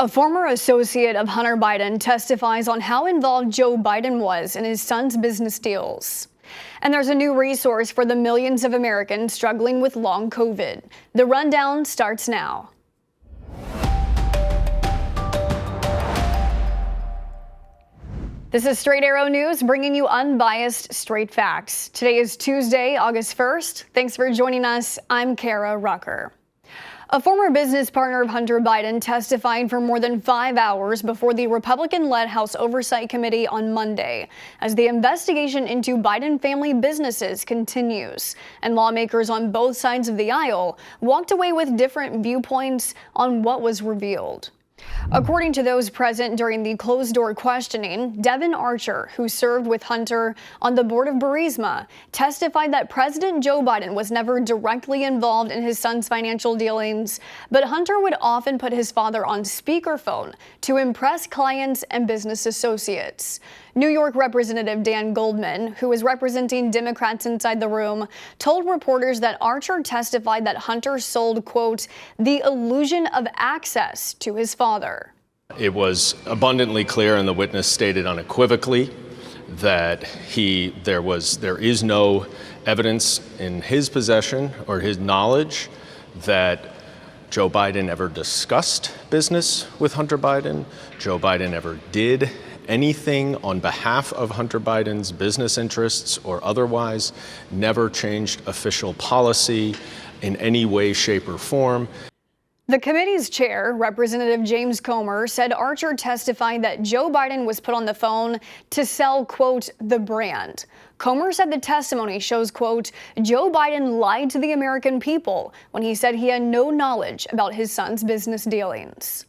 A former associate of Hunter Biden testifies on how involved Joe Biden was in his son's business deals. And there's a new resource for the millions of Americans struggling with long COVID. The rundown starts now. This is Straight Arrow News, bringing you unbiased, straight facts. Today is Tuesday, August 1st. Thanks for joining us. I'm Kara Rucker. A former business partner of Hunter Biden testified for more than 5 hours before the Republican-led House Oversight Committee on Monday as the investigation into Biden family businesses continues, and lawmakers on both sides of the aisle walked away with different viewpoints on what was revealed. According to those present during the closed-door questioning, Devin Archer, who served with Hunter on the board of Burisma, testified that President Joe Biden was never directly involved in his son's financial dealings, but Hunter would often put his father on speakerphone to impress clients and business associates. New York Representative Dan Goldman, who was representing Democrats inside the room, told reporters that Archer testified that Hunter sold, quote, the illusion of access to his father. It was abundantly clear, and the witness stated unequivocally, that there is no evidence in his possession or his knowledge that Joe Biden ever discussed business with Hunter Biden. Joe Biden ever did anything on behalf of Hunter Biden's business interests or otherwise, never changed official policy in any way, shape, or form. The committee's chair, Representative James Comer, said Archer testified that Joe Biden was put on the phone to sell, quote, the brand. Comer said the testimony shows, quote, Joe Biden lied to the American people when he said he had no knowledge about his son's business dealings.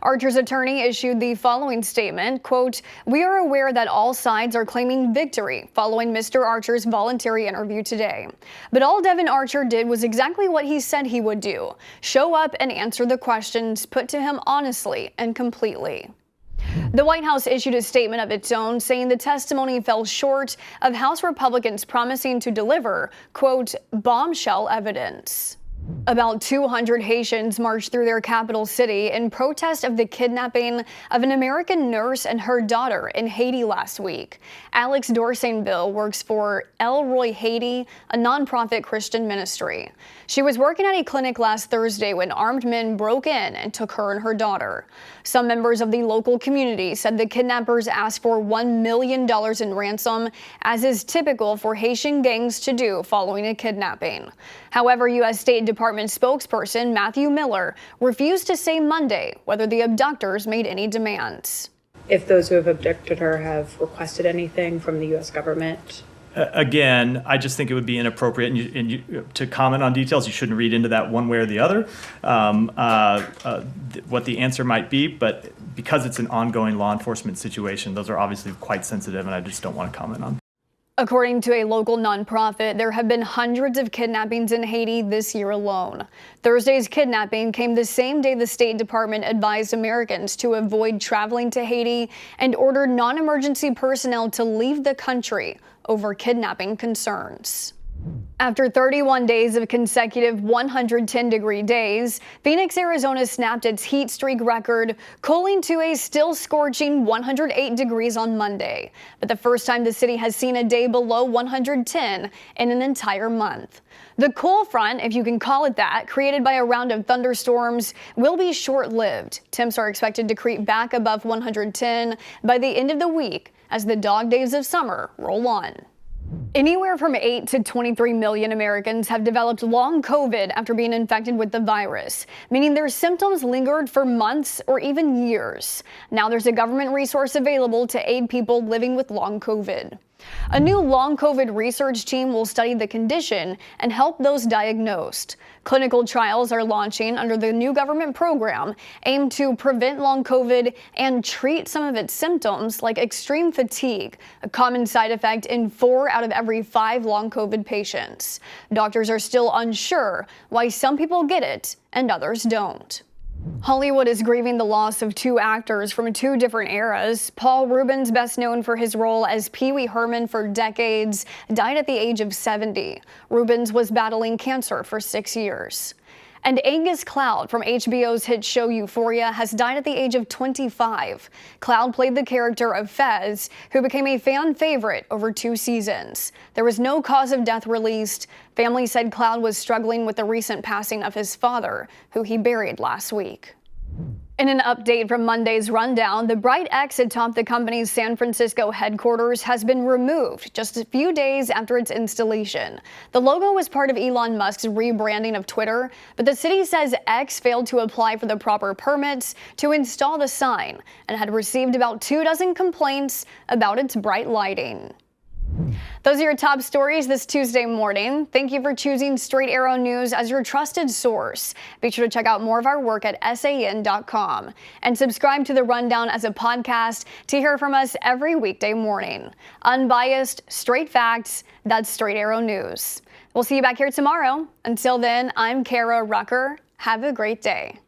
Archer's attorney issued the following statement, quote, we are aware that all sides are claiming victory following Mr. Archer's voluntary interview today. But all Devin Archer did was exactly what he said he would do, show up and answer the questions put to him honestly and completely. The White House issued a statement of its own saying the testimony fell short of House Republicans promising to deliver, quote, bombshell evidence. About 200 Haitians marched through their capital city in protest of the kidnapping of an American nurse and her daughter in Haiti last week. Alex Dorsainville works for El Roy Haiti, a nonprofit Christian ministry. She was working at a clinic last Thursday when armed men broke in and took her and her daughter. Some members of the local community said the kidnappers asked for $1 million in ransom, as is typical for Haitian gangs to do following a kidnapping. However, U.S. State Department spokesperson Matthew Miller refused to say Monday whether the abductors made any demands. If those who have abducted her have requested anything from the U.S. government. Again, I just think it would be inappropriate to comment on details. You shouldn't read into that one way or the other, what the answer might be. But because it's an ongoing law enforcement situation, those are obviously quite sensitive, and I just don't want to comment on. According to a local nonprofit, there have been hundreds of kidnappings in Haiti this year alone. Thursday's kidnapping came the same day the State Department advised Americans to avoid traveling to Haiti and ordered non-emergency personnel to leave the country over kidnapping concerns. After 31 days of consecutive 110-degree days, Phoenix, Arizona snapped its heat streak record, cooling to a still scorching 108 degrees on Monday. But the first time the city has seen a day below 110 in an entire month. The cool front, if you can call it that, created by a round of thunderstorms, will be short-lived. Temps are expected to creep back above 110 by the end of the week as the dog days of summer roll on. Anywhere from 8 to 23 million Americans have developed long COVID after being infected with the virus, meaning their symptoms lingered for months or even years. Now there's a government resource available to aid people living with long COVID. A new long COVID research team will study the condition and help those diagnosed. Clinical trials are launching under the new government program aimed to prevent long COVID and treat some of its symptoms like extreme fatigue, a common side effect in 4 out of every 5 long COVID patients. Doctors are still unsure why some people get it and others don't. Hollywood is grieving the loss of 2 actors from 2 different eras. Paul Reubens, best known for his role as Pee Wee Herman for decades, died at the age of 70. Reubens was battling cancer for 6 years. And Angus Cloud from HBO's hit show Euphoria has died at the age of 25. Cloud played the character of Fez, who became a fan favorite over 2 seasons. There was no cause of death released. Family said Cloud was struggling with the recent passing of his father, who he buried last week. In an update from Monday's rundown, the bright X atop the company's San Francisco headquarters has been removed just a few days after its installation. The logo was part of Elon Musk's rebranding of Twitter, but the city says X failed to apply for the proper permits to install the sign and had received about 24 complaints about its bright lighting. Those are your top stories this Tuesday morning. Thank you for choosing Straight Arrow News as your trusted source. Be sure to check out more of our work at san.com and subscribe to The Rundown as a podcast to hear from us every weekday morning. Unbiased, straight facts, that's Straight Arrow News. We'll see you back here tomorrow. Until then, I'm Kara Rucker. Have a great day.